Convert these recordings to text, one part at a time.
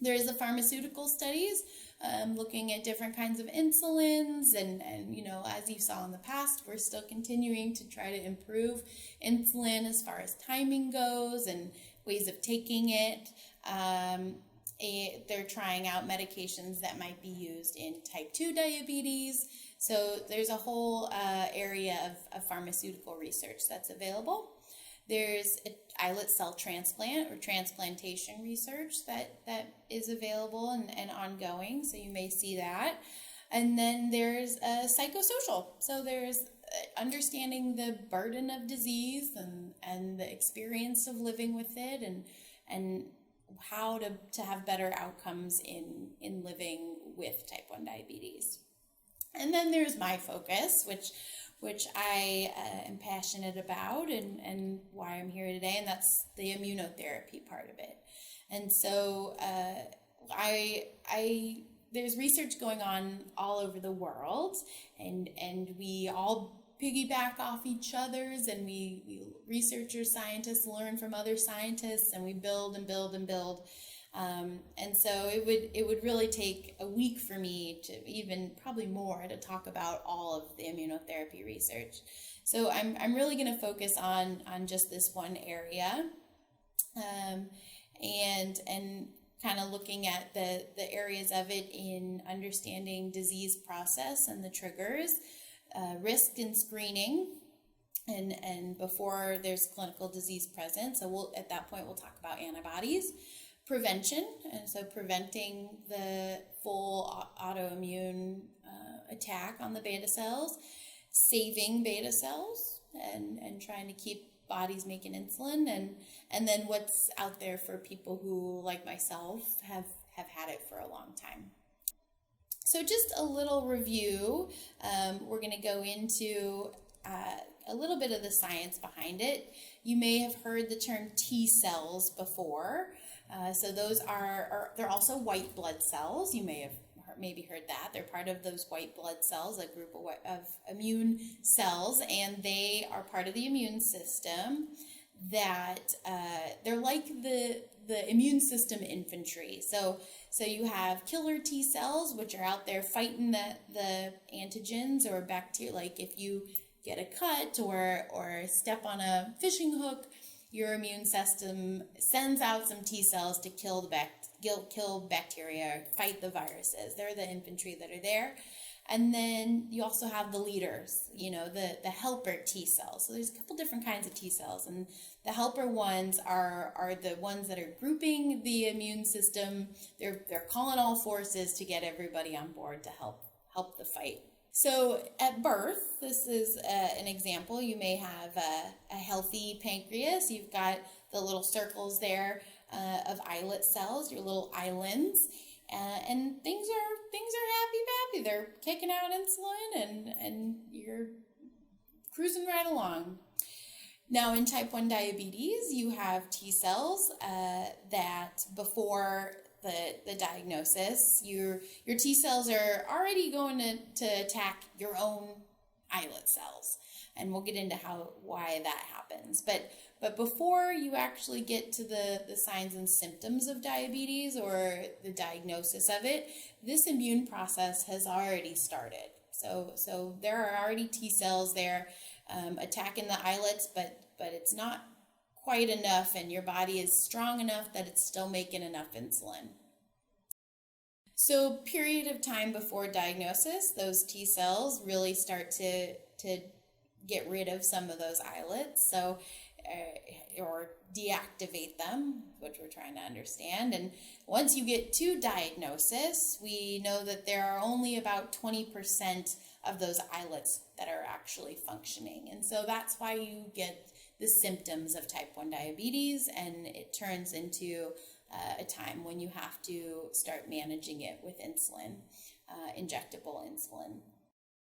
There is the pharmaceutical studies looking at different kinds of insulins, and as you saw in the past, we're still continuing to try to improve insulin as far as timing goes and ways of taking it. They're trying out medications that might be used in type 2 diabetes. So there's a whole area of pharmaceutical research that's available. There's islet cell transplant or transplantation research that is available and ongoing, so you may see that. And then there's psychosocial. So there's understanding the burden of disease and the experience of living with it, and how to have better outcomes in living with type 1 diabetes. And then there's my focus, which I am passionate about and why I'm here today, and that's the immunotherapy part of it. And so there's research going on all over the world, and we all piggyback off each other's, and we researchers, scientists learn from other scientists, and we build and build and build. And so it would really take a week for me to, even probably more, to talk about all of the immunotherapy research. So I'm really going to focus on just this one area, and kind of looking at the areas of it in understanding disease process and the triggers, risk and screening, and before there's clinical disease present. So at that point we'll talk about antibodies. Prevention, and so preventing the full autoimmune attack on the beta cells, saving beta cells, and trying to keep bodies making insulin, and then what's out there for people who, like myself, have had it for a long time. So just a little review. We're going to go into a little bit of the science behind it. You may have heard the term T cells before. So those they're also white blood cells. You may have maybe heard that. They're part of those white blood cells, a group of immune cells, and they are part of the immune system. That they're like the immune system infantry. So you have killer T cells, which are out there fighting the antigens or bacteria. Like if you get a cut or step on a fishing hook, your immune system sends out some T cells to kill bacteria, fight the viruses. They're the infantry that are there. And then you also have the leaders, the helper T cells. So there's a couple different kinds of T cells, and the helper ones are the ones that are grouping the immune system. They're calling all forces to get everybody on board to help the fight. So at birth, this is an example. You may have a healthy pancreas. You've got the little circles there of islet cells, your little islands, and things are happy-pappy. They're kicking out insulin, and you're cruising right along. Now in type 1 diabetes, you have T cells that before the diagnosis, your T cells are already going to attack your own islet cells, and we'll get into why that happens. But before you actually get to the signs and symptoms of diabetes or the diagnosis of it, this immune process has already started. So there are already T cells there attacking the islets, but it's not quite enough, and your body is strong enough that it's still making enough insulin. So period of time before diagnosis, those T cells really start to get rid of some of those islets, or deactivate them, which we're trying to understand. And once you get to diagnosis, we know that there are only about 20% of those islets that are actually functioning. And so that's why you get the symptoms of type 1 diabetes, and it turns into a time when you have to start managing it with insulin, injectable insulin.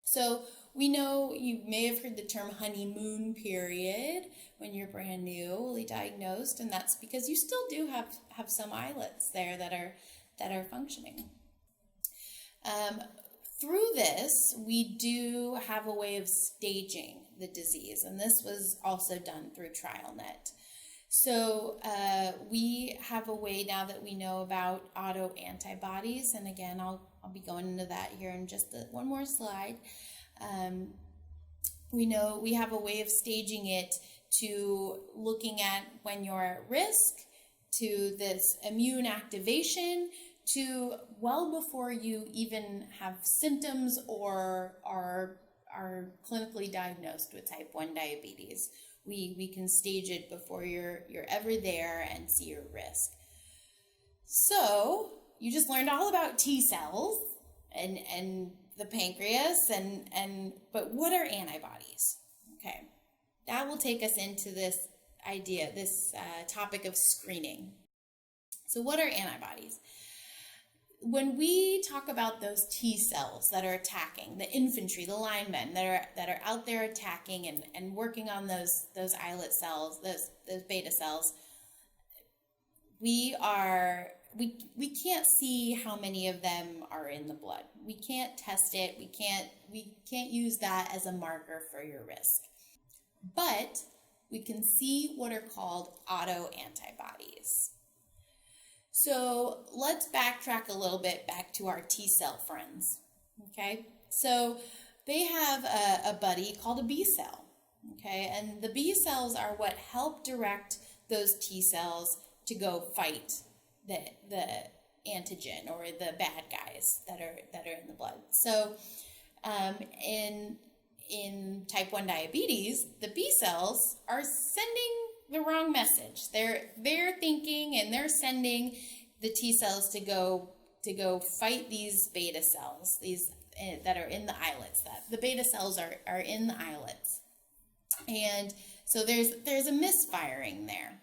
So we know you may have heard the term honeymoon period when you're brand newly diagnosed, and that's because you still do have some islets there that are functioning. Through this, we do have a way of staging the disease, and this was also done through TrialNet. So we have a way now that we know about autoantibodies, and again, I'll be going into that here in just one more slide. We know we have a way of staging it to looking at when you're at risk, to this immune activation, to well before you even have symptoms or are clinically diagnosed with type 1 diabetes. We can stage it before you're ever there and see your risk. So you just learned all about T cells and the pancreas but what are antibodies? Okay, that will take us into this topic of screening. So what are antibodies? When we talk about those T cells that are attacking, the infantry, the linemen that are out there attacking and working on those islet cells, those beta cells, we can't see how many of them are in the blood. We can't test it. We can't use that as a marker for your risk. But we can see what are called autoantibodies. So let's backtrack a little bit back to our T cell friends. Okay, so they have a buddy called a B cell. Okay, and the B cells are what help direct those T cells to go fight the antigen or the bad guys that are in the blood. So in type 1 diabetes, the B cells are sending the wrong message. They're thinking and they're sending the T cells to go fight these beta cells, these that are in the islets. That the beta cells are in the islets, and so there's a misfiring there.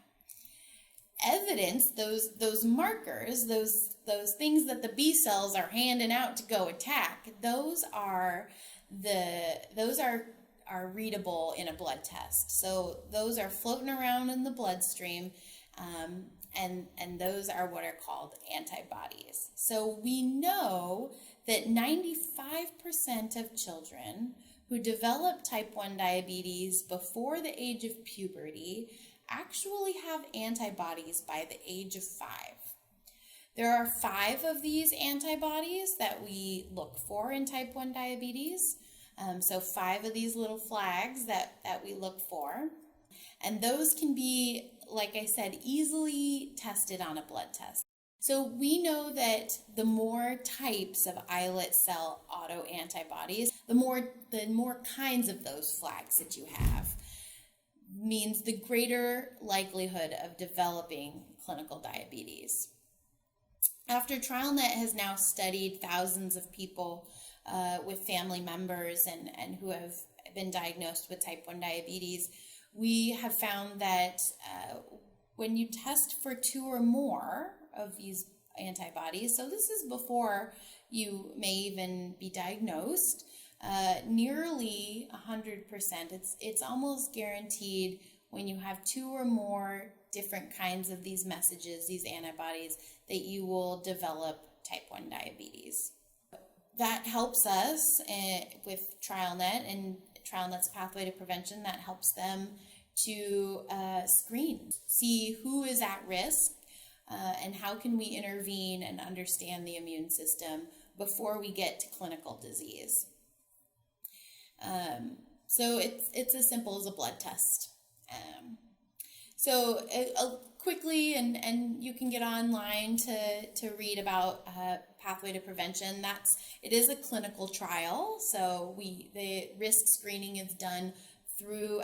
Evidence, those markers, those things that the B cells are handing out to go attack, those are readable in a blood test. So those are floating around in the bloodstream, and those are what are called antibodies. So we know that 95% of children who develop type 1 diabetes before the age of puberty actually have antibodies by the age of 5. There are 5 of these antibodies that we look for in type 1 diabetes. So 5 of these little flags that we look for. And those can be, like I said, easily tested on a blood test. So we know that the more types of islet cell autoantibodies, the more kinds of those flags that you have, means the greater likelihood of developing clinical diabetes. After TrialNet has now studied thousands of people with family members and who have been diagnosed with type 1 diabetes, we have found that when you test for 2 or more of these antibodies, so this is before you may even be diagnosed, nearly 100%, it's almost guaranteed when you have 2 or more different kinds of these messages, these antibodies, that you will develop type 1 diabetes. That helps us with TrialNet and TrialNet's pathway to prevention. That helps them to screen, see who is at risk, and how can we intervene and understand the immune system before we get to clinical disease. So it's as simple as a blood test. So quickly, and you can get online to read about pathway to prevention. It is a clinical trial, so the risk screening is done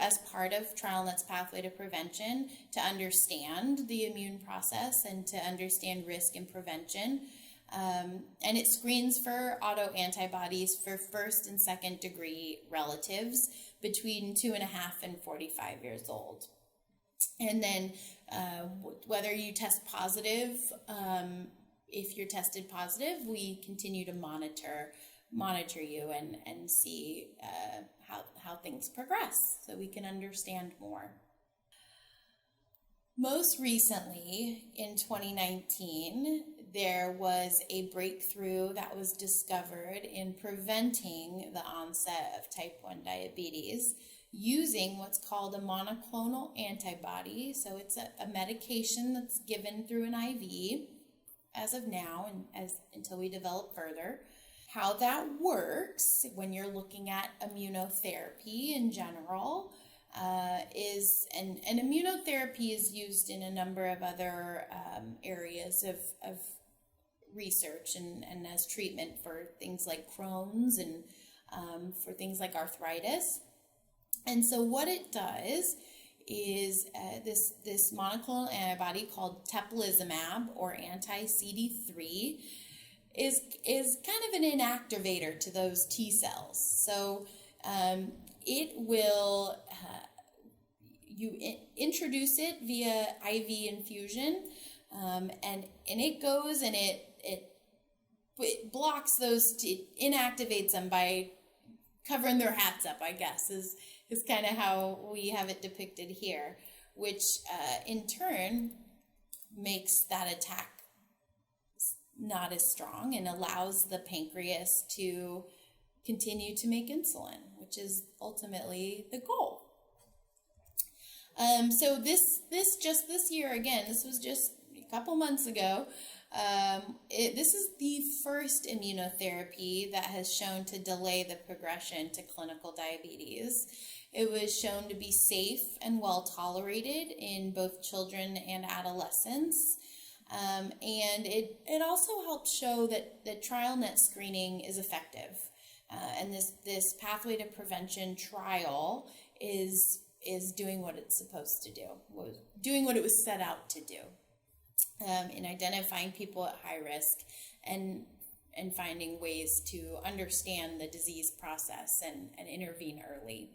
as part of TrialNet's pathway to prevention to understand the immune process and to understand risk and prevention. And it screens for autoantibodies for 1st and 2nd degree relatives between 2.5 and 45 years old. And then whether you test positive, if you're tested positive, we continue to monitor you and see how things progress so we can understand more. Most recently, in 2019, there was a breakthrough that was discovered in preventing the onset of type 1 diabetes using what's called a monoclonal antibody. So it's a medication that's given through an IV as of now and until we develop further. How that works when you're looking at immunotherapy in general is, and immunotherapy is used in a number of other areas of research and as treatment for things like Crohn's and for things like arthritis. And so what it does is this monoclonal antibody called teplizumab, or anti-CD3, is kind of an inactivator to those T cells. So it will, you introduce it via IV infusion, and it goes and it blocks those, inactivates them by covering their hats up, I guess, is kind of how we have it depicted here, which in turn makes that attack not as strong and allows the pancreas to continue to make insulin, which is ultimately the goal. So this year, again, this was just a couple months ago, this is the first immunotherapy that has shown to delay the progression to clinical diabetes. It was shown to be safe and well tolerated in both children and adolescents. And it also helped show that trial net screening is effective. And this pathway to prevention trial is doing what it's supposed to do, doing what it was set out to do. In identifying people at high risk and finding ways to understand the disease process and intervene early.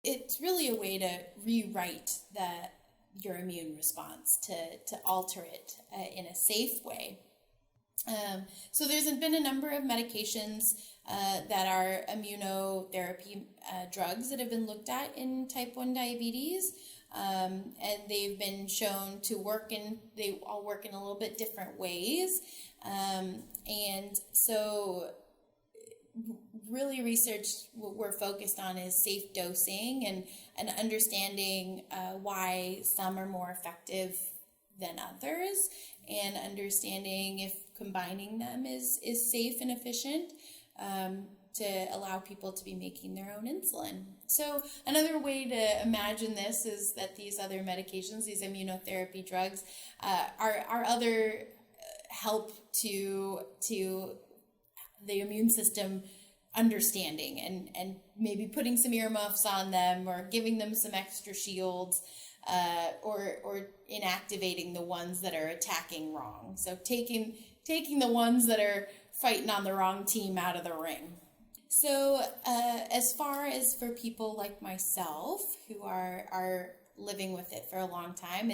It's really a way to rewrite your immune response, to alter it in a safe way. So there's been a number of medications that are immunotherapy drugs that have been looked at in type 1 diabetes. And they've been shown to work they all work in a little bit different ways. And so really research what we're focused on is safe dosing and understanding why some are more effective than others, and understanding if combining them is safe and efficient to allow people to be making their own insulin. So another way to imagine this is that these other medications, these immunotherapy drugs, are other help to the immune system understanding and maybe putting some earmuffs on them or giving them some extra shields, or inactivating the ones that are attacking wrong. So taking the ones that are fighting on the wrong team out of the ring. So as far as for people like myself who are living with it for a long time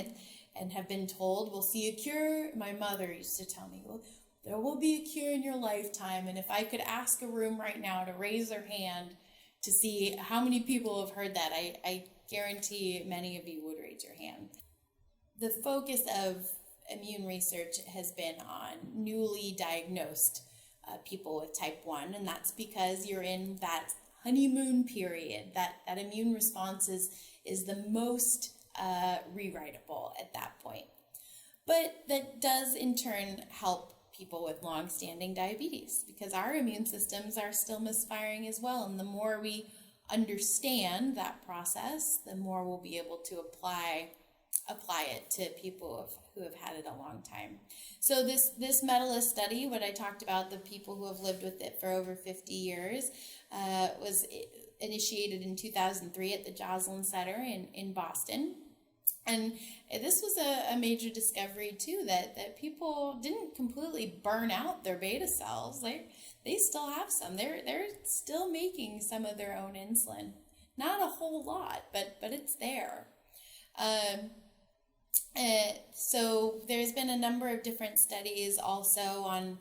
and have been told we'll see a cure, my mother used to tell me, well, there will be a cure in your lifetime. And if I could ask a room right now to raise their hand to see how many people have heard that, I guarantee many of you would raise your hand. The focus of immune research has been on newly diagnosed people with type 1, and that's because you're in that honeymoon period. That immune response is the most rewritable at that point. But that does in turn help people with long-standing diabetes, because our immune systems are still misfiring as well, and the more we understand that process, the more we'll be able to apply it to people who have had it a long time. So this medalist study, what I talked about, the people who have lived with it for over 50 years, was initiated in 2003 at the Joslin Center in Boston. And this was a major discovery too, that people didn't completely burn out their beta cells. They still have some. They're still making some of their own insulin. Not a whole lot, but it's there. So there's been a number of different studies also on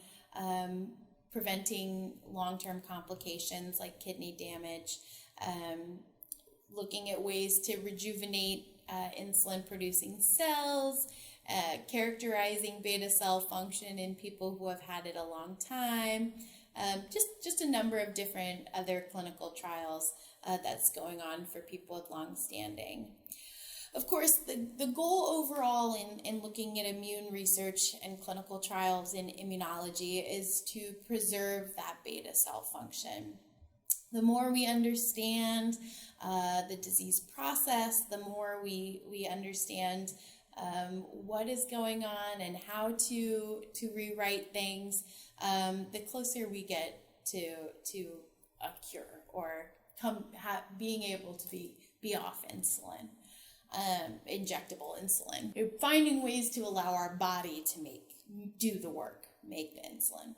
preventing long-term complications like kidney damage, looking at ways to rejuvenate insulin-producing cells, characterizing beta cell function in people who have had it a long time, just a number of different other clinical trials that's going on for people with long-standing. Of course, the goal overall in looking at immune research and clinical trials in immunology is to preserve that beta cell function. The more we understand the disease process, the more we understand what is going on and how to rewrite things, the closer we get to a cure or being able to be off insulin. Injectable insulin. Finding ways to allow our body to do the work, make the insulin.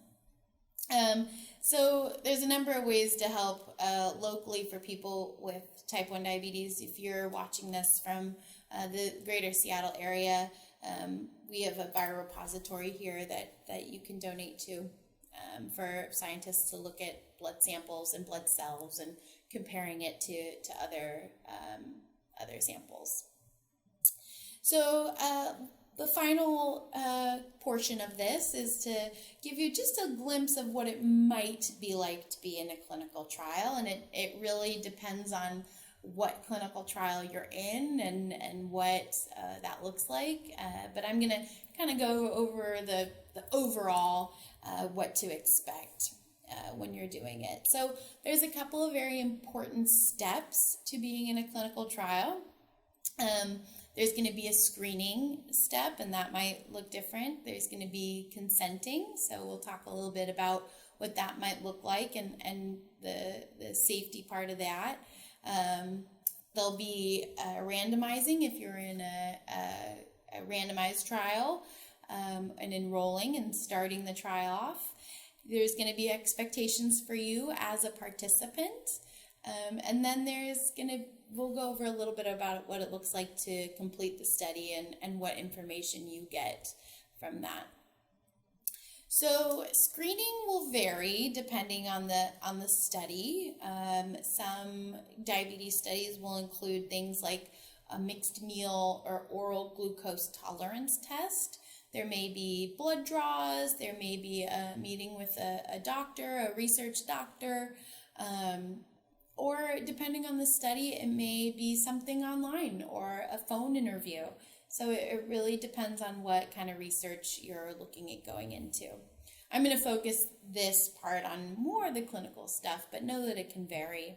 So there's a number of ways to help locally for people with type 1 diabetes. If you're watching this from the greater Seattle area, we have a biorepository here that you can donate to for scientists to look at blood samples and blood cells and comparing it to other samples. So the final portion of this is to give you just a glimpse of what it might be like to be in a clinical trial, and it really depends on what clinical trial you're in and what that looks like. But I'm going to kind of go over the overall what to expect when you're doing it. So there's a couple of very important steps to being in a clinical trial. There's going to be a screening step, and that might look different. There's going to be consenting, so we'll talk a little bit about what that might look like and the safety part of that. There'll be randomizing if you're in a randomized trial and enrolling and starting the trial off. There's going to be expectations for you as a participant. And then we'll go over a little bit about what it looks like to complete the study and what information you get from that. So screening will vary depending on the study. Some diabetes studies will include things like a mixed meal or oral glucose tolerance test. There may be blood draws. There may be a meeting with a doctor, a research doctor. Or depending on the study, it may be something online or a phone interview. So it really depends on what kind of research you're looking at going into. I'm going to focus this part on more of the clinical stuff, but know that it can vary.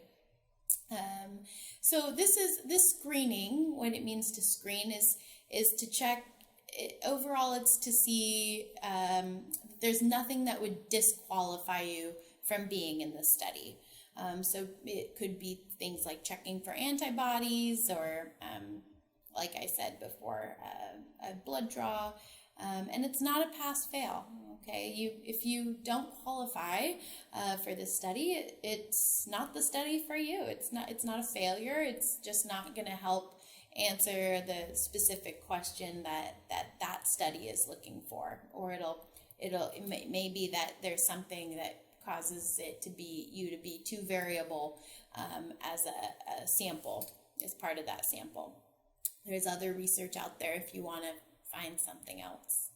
So this screening, what it means to screen is to check. Overall, it's to see there's nothing that would disqualify you from being in the study. So it could be things like checking for antibodies or, like I said before, a blood draw. And it's not a pass-fail, okay? If you don't qualify for this study, it's not the study for you. It's not a failure. It's just not going to help answer the specific question that study is looking for. Or it may be that there's something that causes it to be too variable as a sample, as part of that sample. There's other research out there if you want to find something else.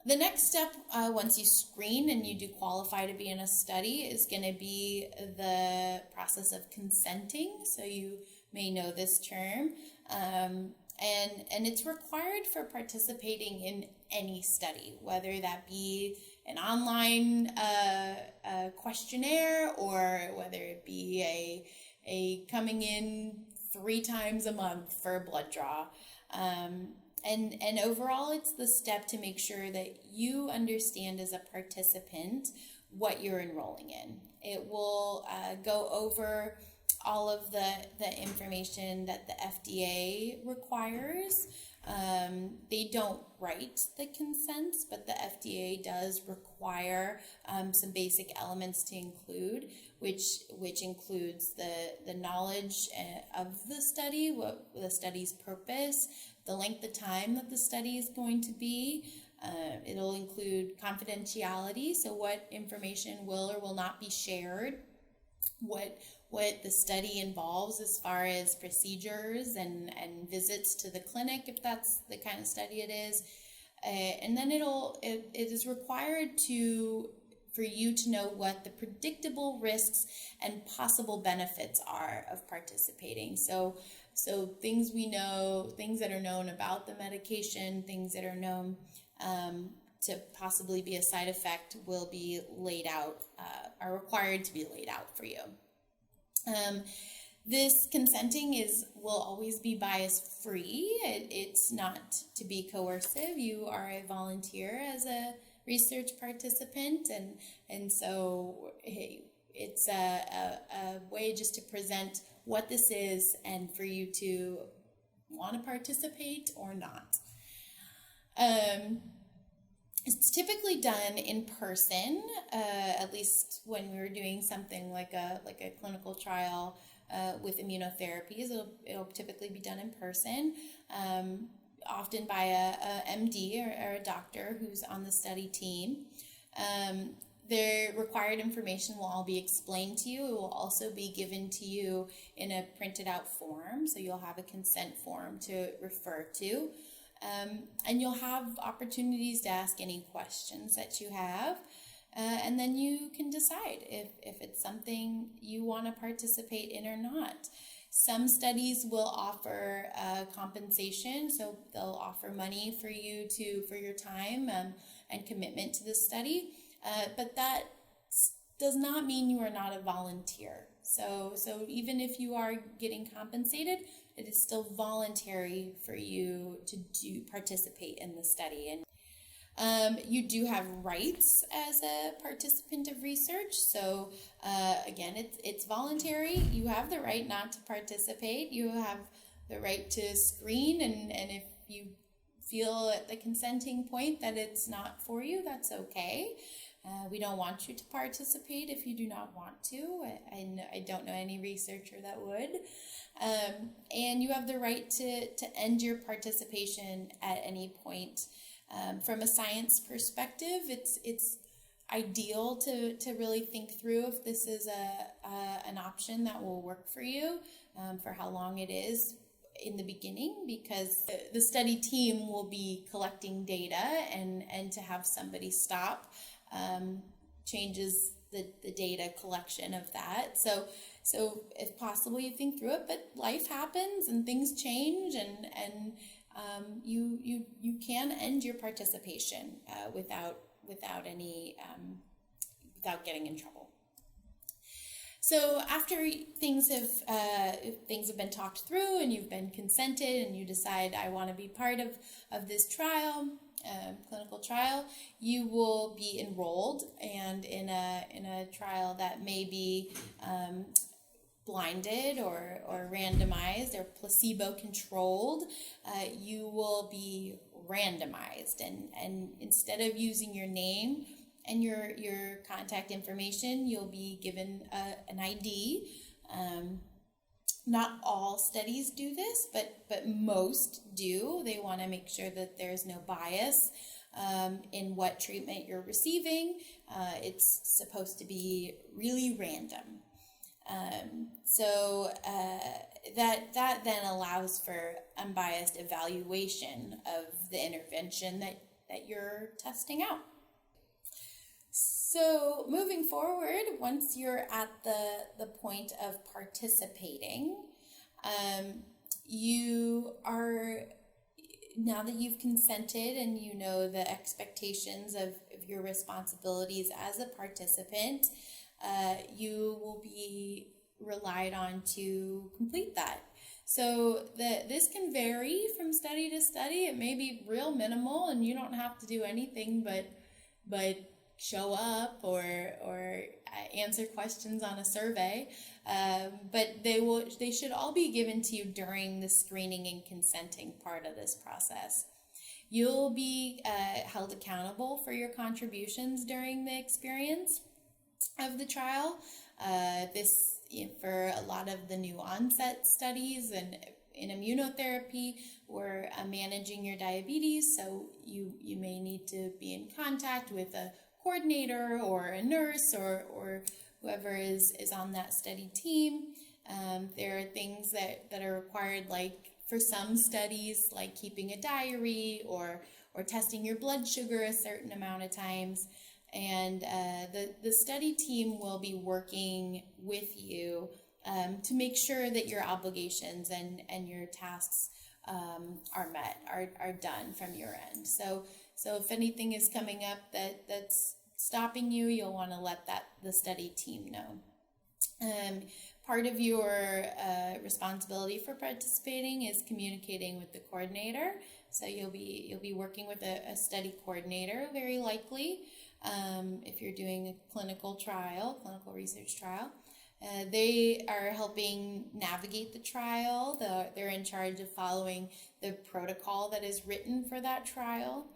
The next step, once you screen and you do qualify to be in a study, is going to be the process of consenting. So you may know this term. And it's required for participating in any study, whether that be an online questionnaire or whether it be a coming in 3 times a month for a blood draw. And overall, it's the step to make sure that you understand as a participant what you're enrolling in. It will go over all of the information that the FDA requires. They don't write the consents, but the FDA does require some basic elements to include, which includes the knowledge of the study, what the study's purpose, the length of time that the study is going to be. It'll include confidentiality, so what information will or will not be shared, what the study involves as far as procedures and visits to the clinic, if that's the kind of study it is. And then it is required for you to know what the predictable risks and possible benefits are of participating. So things we know, things that are known about the medication, things that are known to possibly be a side effect will be laid out, are required to be laid out for you. This consenting will always be bias free. It's not to be coercive. You are a volunteer as a research participant, and so hey, it's a way just to present what this is and for you to want to participate or not. It's typically done in person, at least when we were doing something like a clinical trial with immunotherapies. It'll typically be done in person, often by a MD or a doctor who's on the study team. The required information will all be explained to you. It will also be given to you in a printed out form, so you'll have a consent form to refer to. And you'll have opportunities to ask any questions that you have. And then you can decide if it's something you want to participate in or not. Some studies will offer compensation, so they'll offer money for you for your time and commitment to the study. But that does not mean you are not a volunteer. So even if you are getting compensated, it is still voluntary for you to participate in the study. And you do have rights as a participant of research. So again, it's voluntary. You have the right not to participate. You have the right to screen, and if you feel at the consenting point that it's not for you, that's okay. We don't want you to participate if you do not want to. I don't know any researcher that would. And you have the right to end your participation at any point. From a science perspective, it's ideal to really think through if this is an option that will work for you, for how long it is in the beginning, because the study team will be collecting data, and to have somebody stop changes the data collection of that. So if possible, you think through it, but life happens and things change, and you can end your participation without getting in trouble. So after things have been talked through and you've been consented and you decide, I want to be part of this trial, clinical trial, you will be enrolled, and in a trial that may be blinded or randomized or placebo controlled, you will be randomized, and instead of using your name and your contact information, you'll be given an ID. Not all studies do this, but most do. They want to make sure that there's no bias in what treatment you're receiving. It's supposed to be really random. So that then allows for unbiased evaluation of the intervention that you're testing out. So moving forward, once you're at the point of participating, you are, now that you've consented and you know the expectations of your responsibilities as a participant, you will be relied on to complete that. So this can vary from study to study. It may be real minimal and you don't have to do anything but show up or answer questions on a survey. But they should all be given to you during the screening and consenting part of this process. You'll be held accountable for your contributions during the experience of the trial. For a lot of the new onset studies and in immunotherapy, we're managing your diabetes, so you may need to be in contact with a coordinator or a nurse or whoever is on that study team. There are things that are required, like for some studies, like keeping a diary or testing your blood sugar a certain amount of times. And the study team will be working with you to make sure that your obligations and your tasks are met, are done from your end. So if anything is coming up that's stopping you, you'll want to let the study team know. Part of your responsibility for participating is communicating with the coordinator. So you'll be working with a study coordinator, very likely, if you're doing a clinical research trial. They are helping navigate the trial. They're in charge of following the protocol that is written for that trial.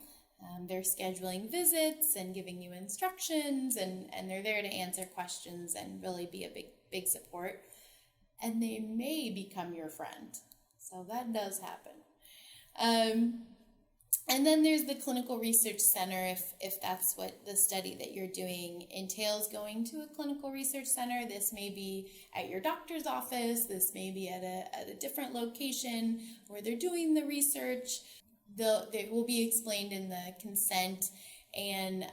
They're scheduling visits and giving you instructions, and they're there to answer questions and really be a big support. And they may become your friend. So that does happen. And then there's the clinical research center, if that's what the study that you're doing entails, going to a clinical research center. This may be at your doctor's office. This may be at a different location where they're doing the research. They will be explained in the consent and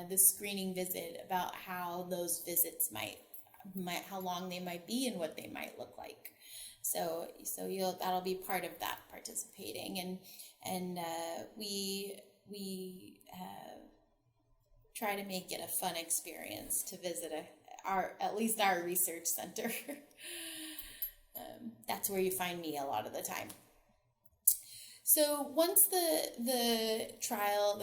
the screening visit about how those visits how long they might be and what they might look like. So that'll be part of that participating, and we try to make it a fun experience to visit at least our research center. That's where you find me a lot of the time. So once the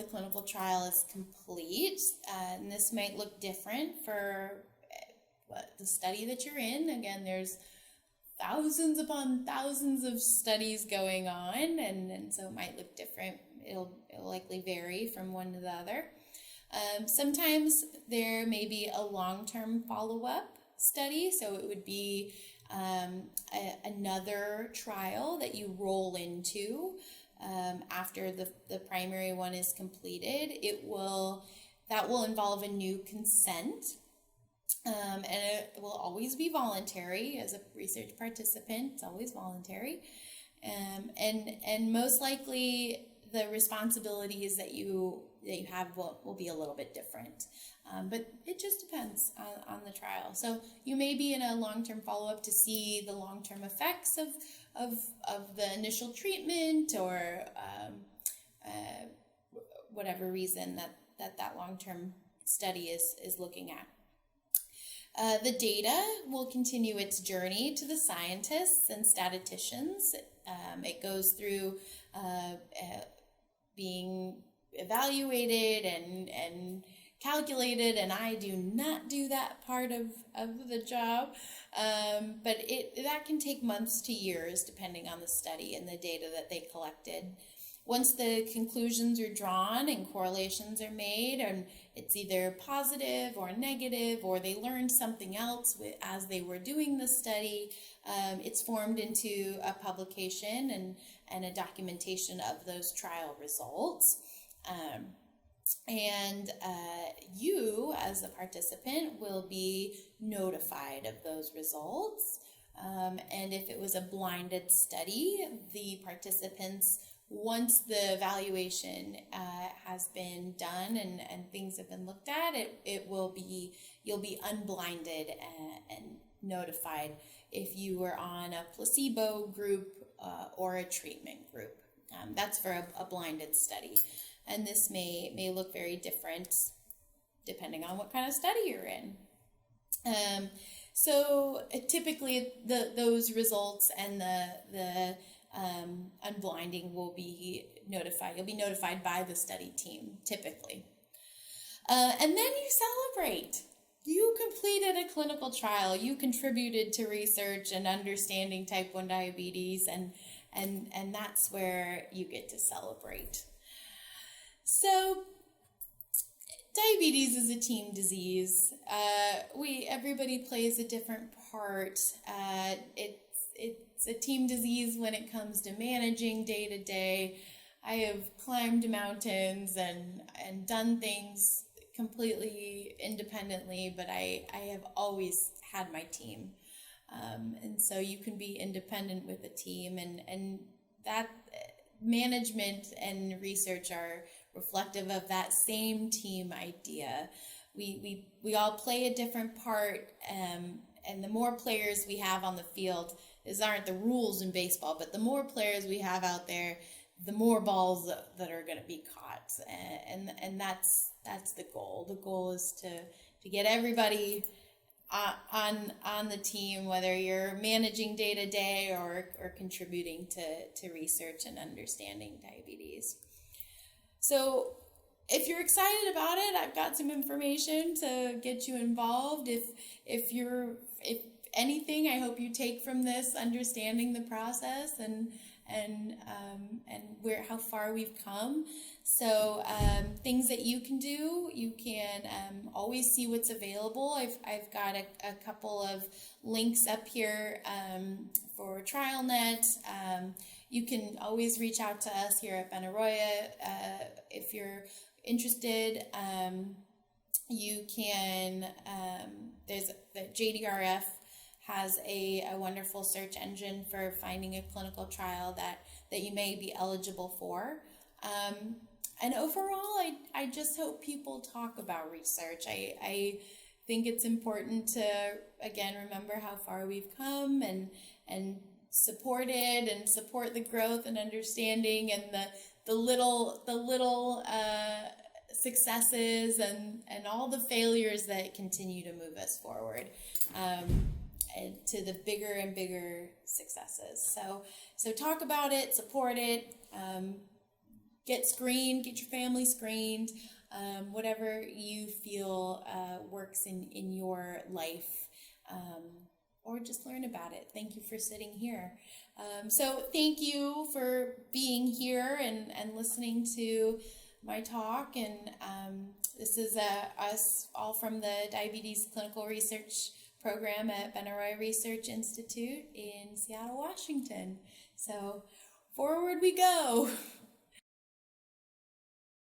clinical trial is complete, and this might look different for the study that you're in. Again, there's thousands upon thousands of studies going on, and so it might look different. It'll likely vary from one to the other. Sometimes there may be a long-term follow-up study, so it would be another trial that you roll into after the primary one is completed. That will involve a new consent. And it will always be voluntary as a research participant. It's always voluntary. And most likely the responsibilities that you have will be a little bit different. But it just depends on the trial. So you may be in a long-term follow-up to see the long-term effects of the initial treatment, or whatever reason that long-term study is looking at. The data will continue its journey to the scientists and statisticians. It goes through being evaluated and calculated, and I do not do that part of the job, but that can take months to years depending on the study and the data that they collected. Once the conclusions are drawn and correlations are made, and it's either positive or negative, or they learned something else as they were doing the study, it's formed into a publication and a documentation of those trial results. And you, as a participant, will be notified of those results. And if it was a blinded study, the participants, once the evaluation has been done and things have been looked at, you'll be unblinded and notified if you were on a placebo group or a treatment group. That's for a blinded study. And this may look very different depending on what kind of study you're in. So typically those results and the unblinding will be notified. You'll be notified by the study team, typically. And then you celebrate. You completed a clinical trial. You contributed to research and understanding type 1 diabetes, and that's where you get to celebrate. So diabetes is a team disease. Everybody plays a different part. It's a team disease when it comes to managing day to day. I have climbed mountains and done things completely independently, but I have always had my team. And so you can be independent with a team, and that management and research are reflective of that same team idea. we all play a different part, and the more players we have on the field, these aren't the rules in baseball, but the more players we have out there, the more balls that are going to be caught, and that's the goal. The goal is to get everybody on the team, whether you're managing day to day or contributing to research and understanding diabetes. So if you're excited about it, I've got some information to get you involved. If anything, I hope you take from this understanding the process and how far we've come. So things that you can do, you can always see what's available. I've got a couple of links up here for TrialNet. You can always reach out to us here at Benaroya if you're interested. You can, there's the JDRF has a wonderful search engine for finding a clinical trial that you may be eligible for. And overall, I just hope people talk about research. I think it's important to, again, remember how far we've come and support it and support the growth and understanding and the little successes and all the failures that continue to move us forward. And to the bigger and bigger successes. So talk about it, support it, get screened, get your family screened, whatever you feel works in your life, or just learn about it. Thank you for sitting here. So thank you for being here and listening to my talk. And this is us all from the Diabetes Clinical Research Program at Benaroya Research Institute in Seattle, Washington. So forward we go.